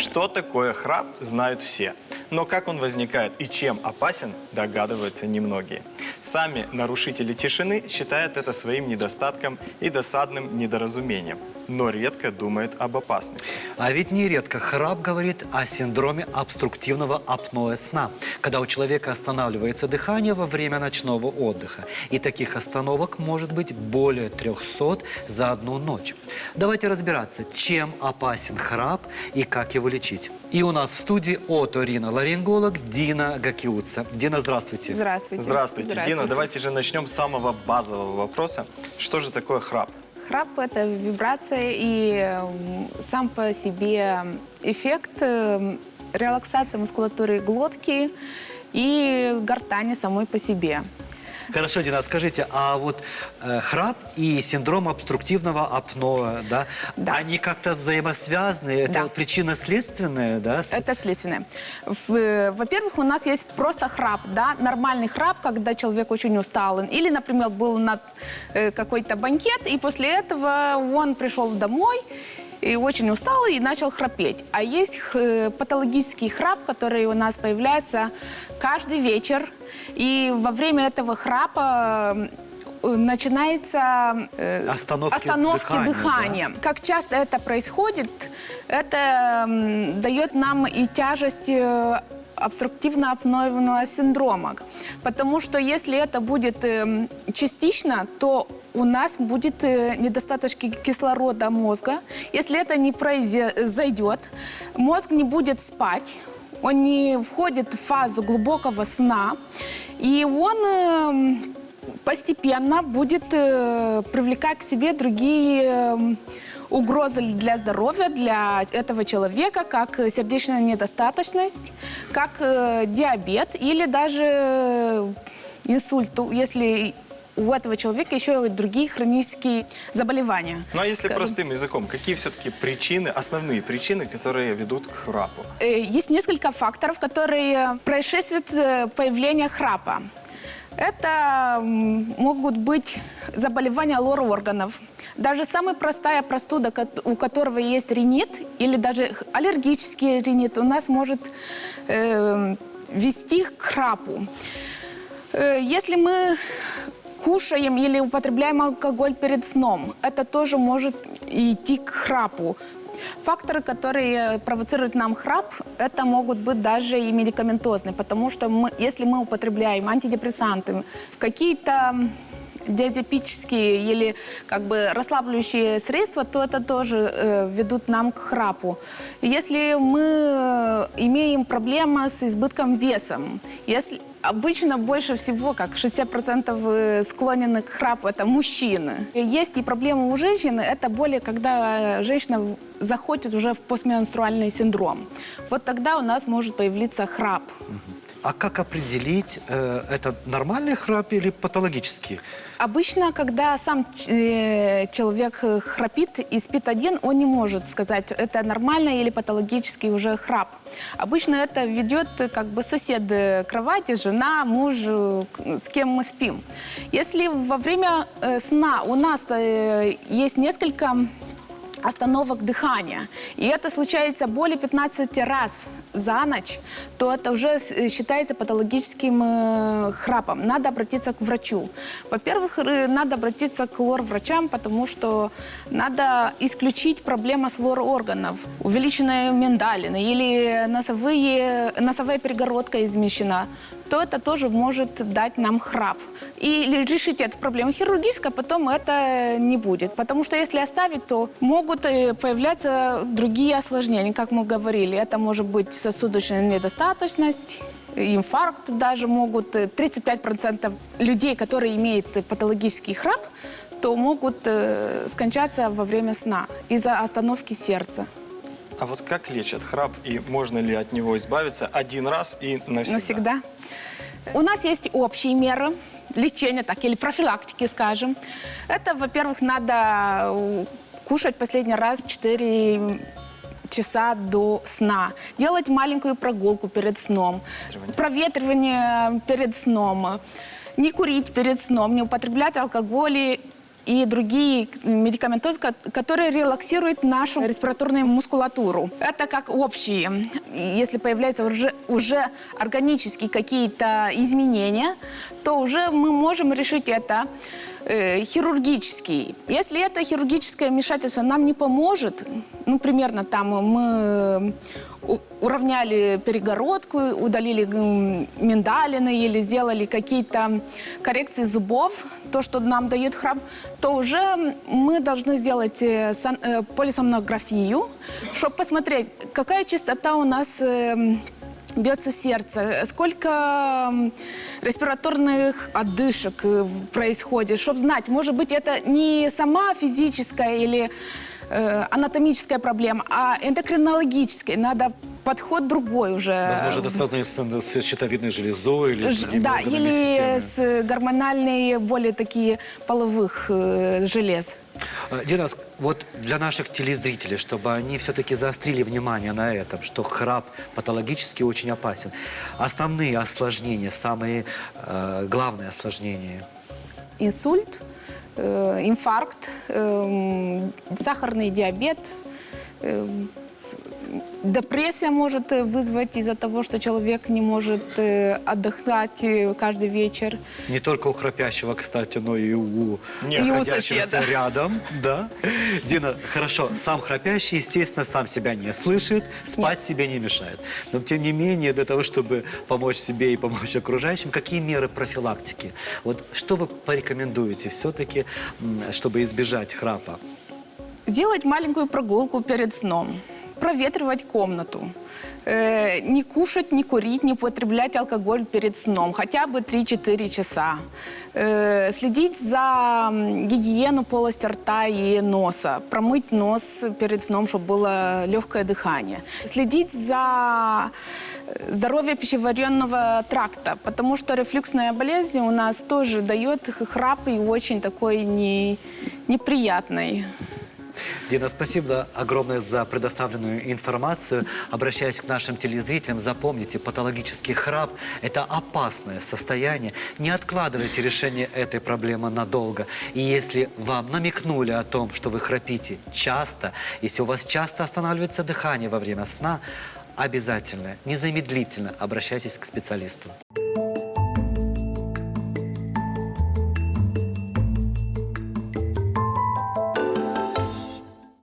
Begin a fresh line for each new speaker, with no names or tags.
Что такое храп, знают все. Но как он возникает и чем опасен, догадываются немногие. Сами нарушители тишины считают это своим недостатком и досадным недоразумением, но редко думают об опасности.
А ведь нередко храп говорит о синдроме обструктивного апноэ сна, когда у человека останавливается дыхание во время ночного отдыха. И таких остановок может быть более 300 за одну ночь. Давайте разбираться, чем опасен храп и как его лечить. И у нас в студии оториноларинголог Дина Гакиутса. Дина, здравствуйте.
Здравствуйте.
Здравствуйте, Дина. Давайте же начнем с самого базового вопроса. Что же такое храп?
Храп – это вибрация и сам по себе эффект релаксации мускулатуры глотки и гортани самой по себе.
Хорошо, Дина, скажите, а вот храп и синдром обструктивного апноэ, да,
Да.
они как-то взаимосвязаны? Это
Да.
причинно-следственное, да?
Это следственное. Во-первых, у нас есть просто храп, да, нормальный храп, когда человек очень устал. Или, например, был на какой-то банкет, и после этого он пришел домой, и очень устал и начал храпеть. А есть патологический храп, который у нас появляется каждый вечер. И во время этого храпа начинается остановки дыхания.
Да?
Как часто это происходит, это дает нам и тяжесть обструктивно-апноэ синдрома. Потому что если это будет частично, то у нас будет недостаточно кислорода мозга. Если это не произойдет, мозг не будет спать, он не входит в фазу глубокого сна, и он постепенно будет привлекать к себе другие угрозы для здоровья, для этого человека, как сердечная недостаточность, как диабет или даже инсульт, если у этого человека еще и другие хронические заболевания.
Ну а если простым языком, какие все-таки причины, основные причины, которые ведут к храпу?
Есть несколько факторов, которые происшествуют появления храпа. Это могут быть заболевания лор-органов. Даже самая простая простуда, у которого есть ринит или даже аллергический ринит, у нас может вести к храпу. Если мы кушаем или употребляем алкоголь перед сном, это тоже может идти к храпу. Факторы, которые провоцируют нам храп, это могут быть даже и медикаментозные, потому что если мы употребляем антидепрессанты, какие-то диазепические или как бы расслабляющие средства, то это тоже ведут нам к храпу. Если мы имеем проблемы с избытком веса, если обычно больше всего, как 60% склонены к храпу, это мужчины. Есть и проблема у женщины, это более, когда женщина заходит уже в постменструальный синдром. Вот тогда у нас может появиться храп.
А как определить, это нормальный храп или патологический?
Обычно, когда сам человек храпит и спит один, он не может сказать, это нормально или патологический уже храп. Обычно это ведет как бы сосед кровати, жена, муж, с кем мы спим. Если во время сна у нас есть несколько остановок дыхания, и это случается более 15 раз за ночь, то это уже считается патологическим храпом. Надо обратиться к врачу. Во-первых, надо обратиться к лор-врачам, потому что надо исключить проблему с лор-органов. Увеличенные миндалины или носовая перегородка измещена, то это тоже может дать нам храп. И решить эту проблему хирургически, потом это не будет. Потому что если оставить, то могут появляться другие осложнения, как мы говорили. Это может быть сосудистая недостаточность, инфаркт даже могут. 35% людей, которые имеют патологический храп, то могут скончаться во время сна из-за остановки сердца.
А вот как лечат храп и можно ли от него избавиться один раз и навсегда?
Навсегда. У нас есть общие меры лечения, так, или профилактики, скажем. Это, во-первых, надо кушать последний раз 4 часа до сна. Делать маленькую прогулку перед сном. Проветривание перед сном. Не курить перед сном, не употреблять алкоголь и другие медикаментозы, которые релаксируют нашу респираторную мускулатуру. Это как общие. Если появляются уже органические какие-то изменения, то уже мы можем решить это хирургически. Если это хирургическое вмешательство нам не поможет, ну, примерно там мы уравняли перегородку, удалили миндалины или сделали какие-то коррекции зубов, то, что нам дает храп, то уже мы должны сделать полисомнографию, чтобы посмотреть, какая частота у нас бьется сердце, сколько респираторных отдышек происходит, чтобы знать, может быть, это не сама физическая или анатомическая проблема, а эндокринологическая. Надо подход другой уже.
Возможно, это связано с щитовидной железой или с другими
Да,
органами
или
системы.
с гормональной, более такие половых желез.
Дина, вот для наших телезрителей, чтобы они все-таки заострили внимание на этом, что храп патологически очень опасен. Основные осложнения, самые главные осложнения.
Инсульт, инфаркт, сахарный диабет, депрессия может вызвать из-за того, что человек не может отдыхать каждый вечер.
Не только у храпящего, кстати, но и у находящегося
соседа.
рядом. Да. Дина, хорошо, сам храпящий, естественно, сам себя не слышит, спать себе не мешает. Но, тем не менее, для того, чтобы помочь себе и помочь окружающим, какие меры профилактики? Вот что вы порекомендуете все-таки, чтобы избежать храпа?
Сделать маленькую прогулку перед сном. Проветривать комнату. Не кушать, не курить, не употреблять алкоголь перед сном. Хотя бы 3-4 часа. Следить за гигиену полости рта и носа. Промыть нос перед сном, чтобы было легкое дыхание. Следить за здоровьем пищеваренного тракта. Потому что рефлюксная болезнь у нас тоже дает храп и очень такой неприятный.
Дина, спасибо огромное за предоставленную информацию. Обращаясь к нашим телезрителям, запомните, патологический храп – это опасное состояние. Не откладывайте решение этой проблемы надолго. И если вам намекнули о том, что вы храпите часто, если у вас часто останавливается дыхание во время сна, обязательно, незамедлительно обращайтесь к специалисту.